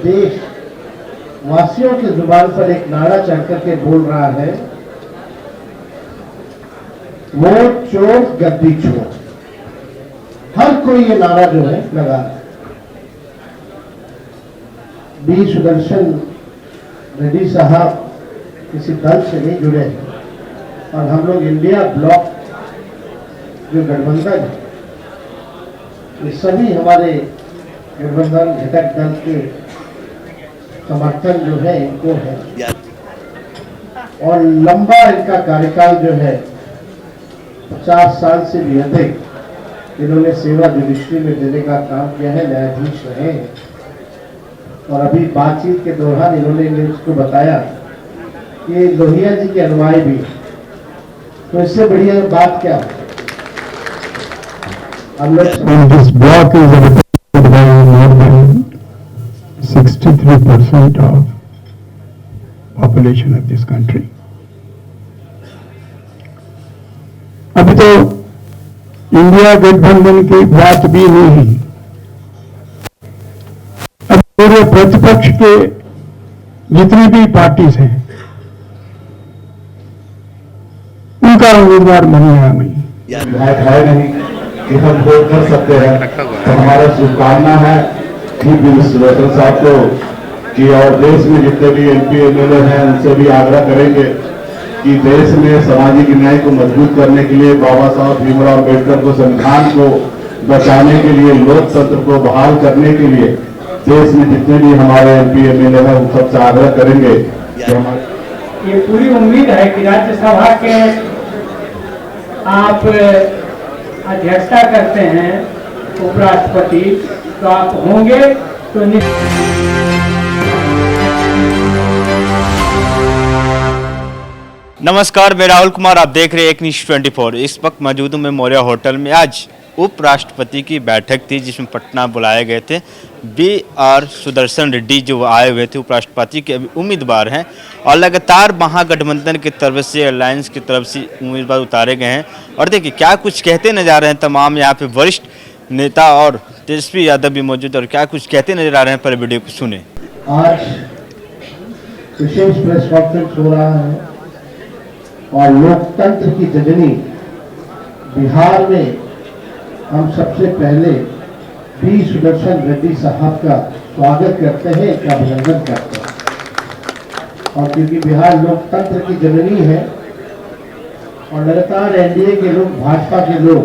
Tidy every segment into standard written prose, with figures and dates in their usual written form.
देश वासियों की जुबान पर एक नारा चढ़ करके बोल रहा है, वोट चोर गद्दी चोर। हर कोई ये नारा जो है लगा रहा है। बी सुदर्शन रेड्डी साहब किसी दल से नहीं जुड़े हैं और हम लोग इंडिया ब्लॉक जो गठबंधन है, ये सभी हमारे गठबंधन घटक दल के समर्थन जो है इनको है और लंबा इनका कार्यकाल जो है 50 साल से भी अधिक इन्होंने सेवा जुडिशरी में देने का काम किया है, न्यायाधीश रहे हैं। और अभी बातचीत के दौरान इन्होंने मुझको बताया कि लोहिया जी के अनुयायी भी, तो इससे बढ़िया बात क्या है। हम लोग 63% of population of this country. अभी तो इंडिया गठबंधन की बात भी नहीं, अब पूरे प्रतिपक्ष के जितनी भी पार्टीज हैं उनका उम्मीदवार बनेगा नहीं। विधायक है नहीं कि हम वोट कर सकते हैं, तो हमारा शुभकामना है कि सुदर्शन साहब को कि और देश में जितने भी एमपी एमएलए हैं उनसे भी आग्रह करेंगे कि देश में सामाजिक न्याय को मजबूत करने के लिए, बाबा साहब भीमराव अम्बेडकर को, संविधान को बचाने के लिए, लोकतंत्र को बहाल करने के लिए देश में जितने भी हमारे एमपी एमएलए हैं उन सबसे आग्रह करेंगे कि ये पूरी उम्मीद है कि राज्यसभा के आप अध्यक्षता करते हैं उपराष्ट्रपति, तो आप होंगे तो नमस्कार, मैं राहुल कुमार, आप देख रहे हैं एक न्यूज़ 24। इस वक्त मौजूद हूँ मैं मौर्य होटल में। आज उपराष्ट्रपति की बैठक थी जिसमें पटना बुलाए गए थे। बी.आर. सुदर्शन रेड्डी जो आए हुए थे उपराष्ट्रपति के उम्मीदवार हैं और लगातार महागठबंधन की तरफ से, अलायंस की तरफ से उम्मीदवार उतारे गए हैं। और देखिए क्या कुछ कहते नजर आ रहे हैं तमाम यहाँ पे वरिष्ठ नेता और तेजस्वी यादव भी मौजूद, और क्या कुछ कहते नजर आ रहे हैं पर वीडियो को सुने। आज विशेष प्रेस कॉन्फ्रेंस हो रहा है और लोकतंत्र की जननी बिहार में हम सबसे पहले बी सुदर्शन रेड्डी साहब का स्वागत करते हैं, इनका अभिनंदन करते हैं। और क्योंकि बिहार लोकतंत्र की जननी है और लगातार एनडीए के लोग, भाजपा के लोग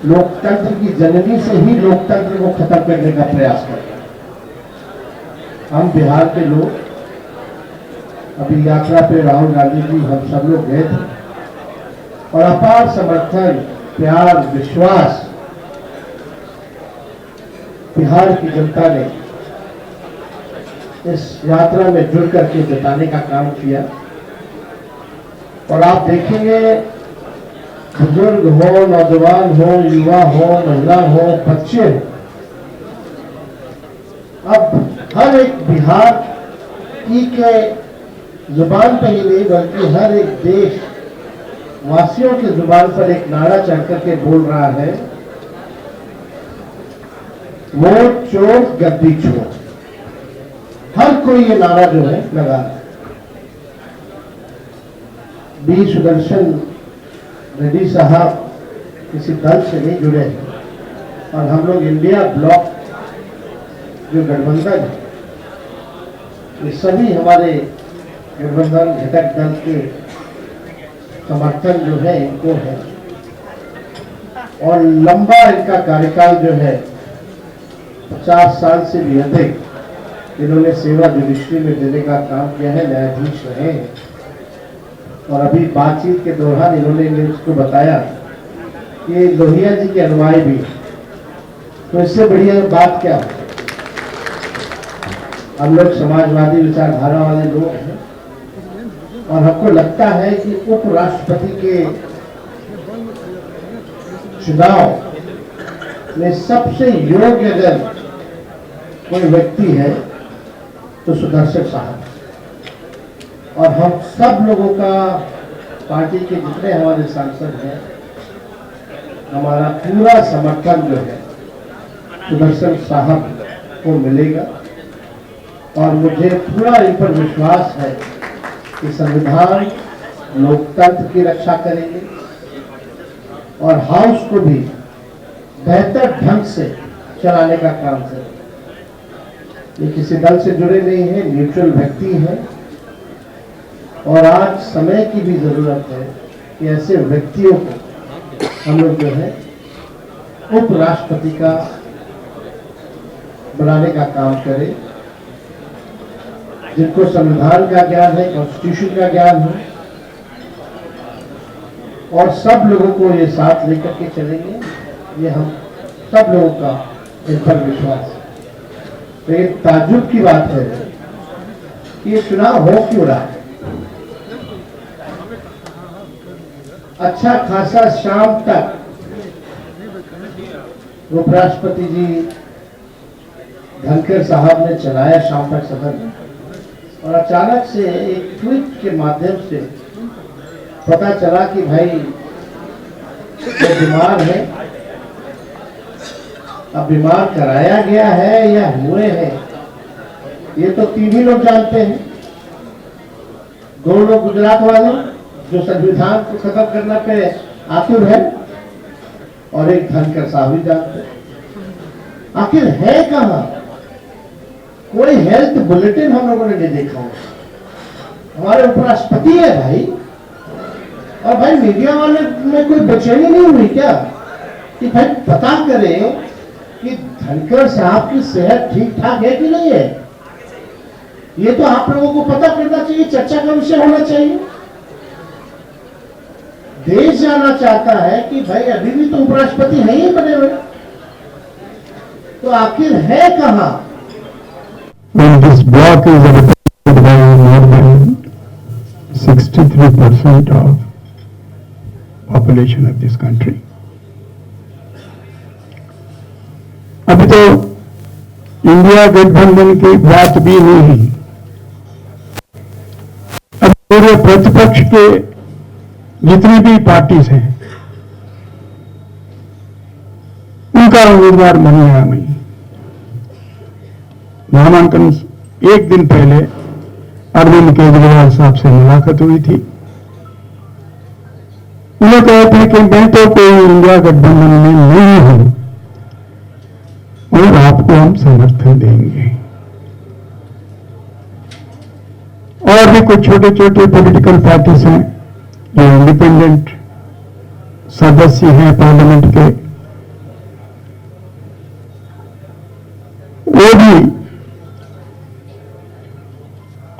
लोकतंत्र की जननी से ही लोकतंत्र को खत्म करने का प्रयास करते हैं। हम बिहार के लोग अभी यात्रा पे राहुल गांधी जी हम सब लोग गए थे और अपार समर्थन, प्यार, विश्वास बिहार की जनता ने इस यात्रा में जुड़ करके जताने का काम किया। और आप देखेंगे बुजुर्ग हो, नौजवान हो, युवा हो, महिला हो, बच्चे हो, अब हर एक बिहार की के जुबान पर ही नहीं बल्कि हर एक देश वासियों की जुबान पर एक नारा चढ़ करके बोल रहा है, वोट चोर गद्दी चोर। हर कोई ये नारा जो है लगा रहा है। बी सुदर्शन रेड्डी साहब किसी दल से नहीं जुड़े हैं और हम लोग इंडिया ब्लॉक जो गठबंधन है, ये सभी हमारे गठबंधन घटक दल के समर्थन जो है इनको है और लंबा इनका कार्यकाल जो है 50 साल से भी अधिक इन्होंने सेवा जुडिशरी में देने का काम किया है, न्यायाधीश रहे हैं। और अभी बातचीत के दौरान इन्होंने मुझको बताया कि लोहिया जी के अनुयायी भी, तो इससे बढ़िया बात क्या है। हम लोग समाजवादी विचारधारा वाले लोग हैं और हमको लगता है कि उपराष्ट्रपति के चुनाव में सबसे योग्य अगर कोई व्यक्ति है तो सुदर्शन साहब। और हम सब लोगों का, पार्टी के जितने हमारे सांसद हैं, हमारा पूरा समर्थन जो है सुदर्शन साहब को मिलेगा और मुझे पूरा इन पर विश्वास है कि संविधान लोकतंत्र की रक्षा करेंगे और हाउस को भी बेहतर ढंग से चलाने का काम करेंगे। ये किसी दल से जुड़े नहीं हैं, न्यूट्रल व्यक्ति हैं और आज समय की भी जरूरत है कि ऐसे व्यक्तियों को हम लोग जो है उपराष्ट्रपति का बनाने का काम करें, जिनको संविधान का ज्ञान है, कॉन्स्टिट्यूशन का ज्ञान है और सब लोगों को ये साथ लेकर के चलेंगे। ये हम सब लोगों का इन पर विश्वास है। तो ये ताज्जुब की बात है कि ये चुनाव हो क्यों रहा है। अच्छा खासा शाम तक उपराष्ट्रपति जी धनखड़ साहब ने चलाया शाम तक सदन में और अचानक से एक ट्वीट के माध्यम से पता चला कि भाई वो बीमार है। अब बीमार कराया गया है या हुए हैं ये तो तीन ही लोग जानते हैं। दो लोग गुजरात वाले जो संविधान को खत्म करने पे आतुर है और एक धनखड़ साहब ही जानते हैं। आखिर है कहां? कोई हेल्थ बुलेटिन हम लोगों ने नहीं देखा। हमारे उपराष्ट्रपति है भाई, और भाई मीडिया वाले में कोई बेचैनी नहीं हुई क्या कि भाई पता करें कि धनखड़ साहब की सेहत ठीक ठाक है कि नहीं है। ये तो आप लोगों को पता करना चाहिए, चर्चा का विषय होना चाहिए। देश जाना चाहता है कि भाई अभी भी तो उपराष्ट्रपति है ही बने हुए, तो आखिर है कहां? When this block is represented by more than 63% of population of this country. अभी तो इंडिया गठबंधन की बात भी नहीं। अब पूरे प्रतिपक्ष के जितनी भी पार्टीज हैं उनका उम्मीदवार नहीं आया। नहीं, नामांकन एक दिन पहले अरविंद केजरीवाल साहब से मुलाकात हुई थी। उन्हें कहा था कि मैं तो कोई इंडिया गठबंधन में नहीं हूं और आपको हम समर्थन देंगे। और भी कुछ छोटे छोटे पॉलिटिकल पार्टीज हैं जो इंडिपेंडेंट सदस्य हैं पार्लियामेंट के, वो भी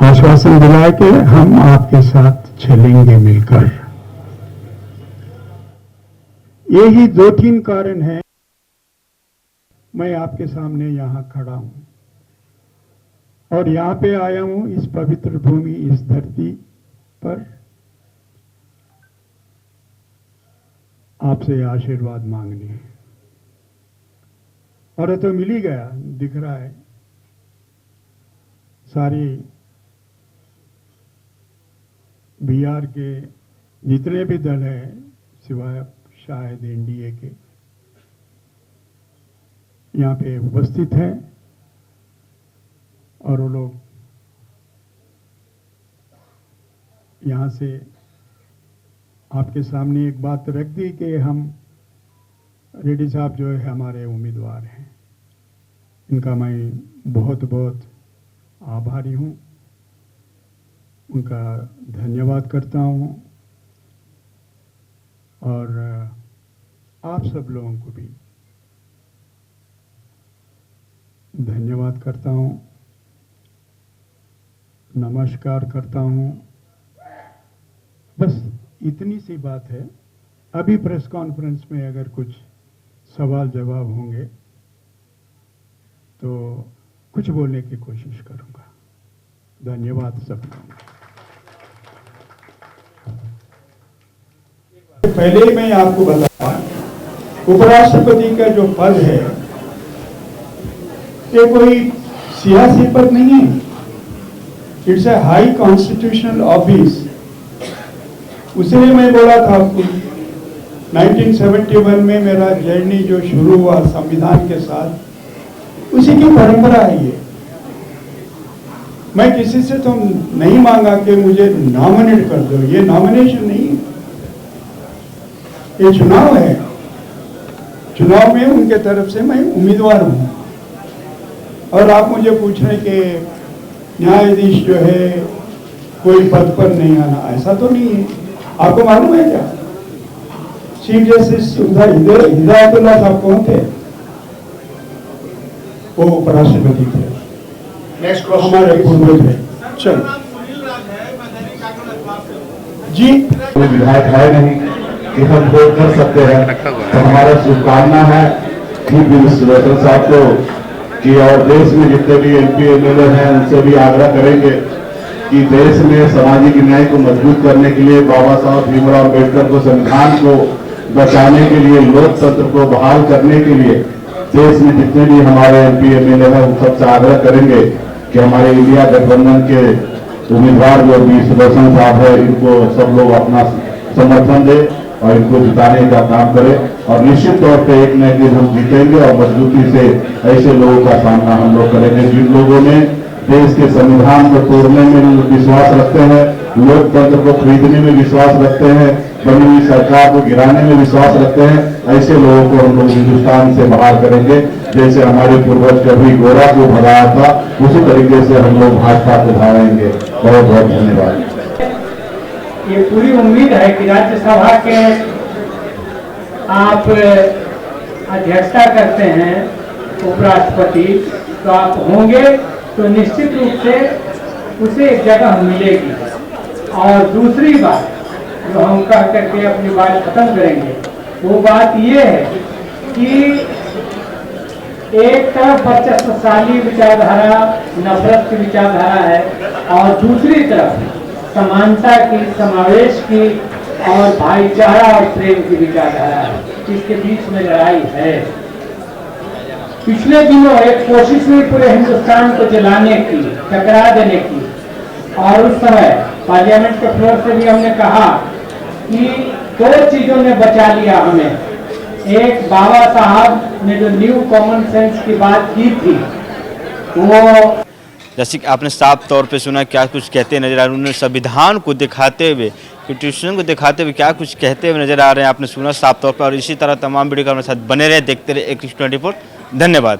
आश्वासन दिलाया कि हम आपके साथ चलेंगे मिलकर। यही दो तीन कारण हैं मैं आपके सामने यहां खड़ा हूं और यहां पे आया हूं इस पवित्र भूमि, इस धरती पर आपसे आशीर्वाद मांगने। और तो मिल ही गया, दिख रहा है। सारी बिहार के जितने भी दल हैं सिवाय शायद एनडीए के यहाँ पे उपस्थित हैं और वो लोग यहाँ से आपके सामने एक बात रख दी कि हम रेड्डी साहब जो है हमारे उम्मीदवार हैं। इनका मैं बहुत बहुत आभारी हूँ, उनका धन्यवाद करता हूँ और आप सब लोगों को भी धन्यवाद करता हूँ, नमस्कार करता हूँ। बस इतनी सी बात है। अभी प्रेस कॉन्फ्रेंस में अगर कुछ सवाल जवाब होंगे तो कुछ बोलने की कोशिश करूंगा। धन्यवाद सबको। पहले ही मैं आपको बताया, उपराष्ट्रपति का जो पद है ये कोई सियासी पद नहीं है। It's a high constitutional office. उसलिए मैं बोला था आपको 1971 में मेरा जर्नी जो शुरू हुआ संविधान के साथ, उसी की परंपरा है ये। मैं किसी से तो नहीं मांगा कि मुझे नॉमिनेट कर दो, ये नॉमिनेशन नहीं है, ये चुनाव है। चुनाव में उनके तरफ से मैं उम्मीदवार हूं और आप मुझे पूछ रहे कि न्यायाधीश जो है कोई पद पर नहीं आना, ऐसा तो नहीं है। आपको मालूम है क्या चीफ जस्टिस हिदायतुल्लाह साहब कौन थे? वो उपराष्ट्रपति थे, हमारे पूर्वज है। चलो जी, कोई विधायक है नहीं कि हम वोट कर सकते हैं, तो हमारा शुभकामना है कि सुदर्शन साहब को कि और देश में जितने भी एमपी एमएलए हैं उनसे भी आग्रह करेंगे कि देश में सामाजिक न्याय को मजबूत करने के लिए, बाबा साहब भीमराव अम्बेडकर को, संविधान को बचाने के लिए, लोकतंत्र को बहाल करने के लिए देश में जितने भी हमारे एमपी एमएलए हैं उन सबसे आग्रह करेंगे कि हमारे इंडिया गठबंधन के उम्मीदवार जो भी सुदर्शन साहब है, इनको सब लोग अपना समर्थन दे और इनको जिताने का काम करें और निश्चित तौर पे एक न एक दिन हम जीतेंगे और मजबूती से ऐसे लोगों का सामना हम लोग करेंगे जिन लोगों ने देश के संविधान को तोड़ने में विश्वास रखते हैं, लोकतंत्र को खरीदने में विश्वास रखते हैं, बनी हुई सरकार को गिराने में विश्वास रखते हैं। ऐसे लोगों को हम लोग हिंदुस्तान से बाहर करेंगे। जैसे हमारे पूर्वज कभी गोरा को भगाया था, उसी तरीके से हम लोग भाजपा को भगाएंगे। बहुत बहुत धन्यवाद। ये पूरी उम्मीद है कि राज्यसभा के आप अध्यक्षता करते हैं उपराष्ट्रपति, तो आप होंगे तो निश्चित रूप से उसे एक जगह मिलेगी। और दूसरी बात जो हम कह करके अपनी बात खत्म करेंगे, वो बात ये है कि एक तरफ वर्चस्वशाली विचारधारा, नफरत की विचारधारा है और दूसरी तरफ समानता की, समावेश की और भाईचारा और प्रेम की विचारधारा है। इसके बीच में लड़ाई है। पिछले दिनों एक कोशिश हुई पूरे हिंदुस्तान को जलाने की, टकरा देने की, और उस समय पार्लियामेंट के फ्लोर से भी हमने कहा कि दो चीजों ने बचा लिया हमें। एक, बाबा साहब ने जो न्यू कॉमन सेंस की बात की थी, वो जैसे कि आपने साफ तौर पे सुना क्या कुछ कहते नजर आ रहे हैं। उन्होंने संविधान को दिखाते हुए, कॉन्स्टिट्यूशन को दिखाते हुए क्या कुछ कहते हुए नजर आ रहे हैं। आपने सुना साफ तौर पर। और इसी तरह तमाम वीडियो के हमारे साथ बने रहे, देखते रहे एक न्यूज़ 24। धन्यवाद।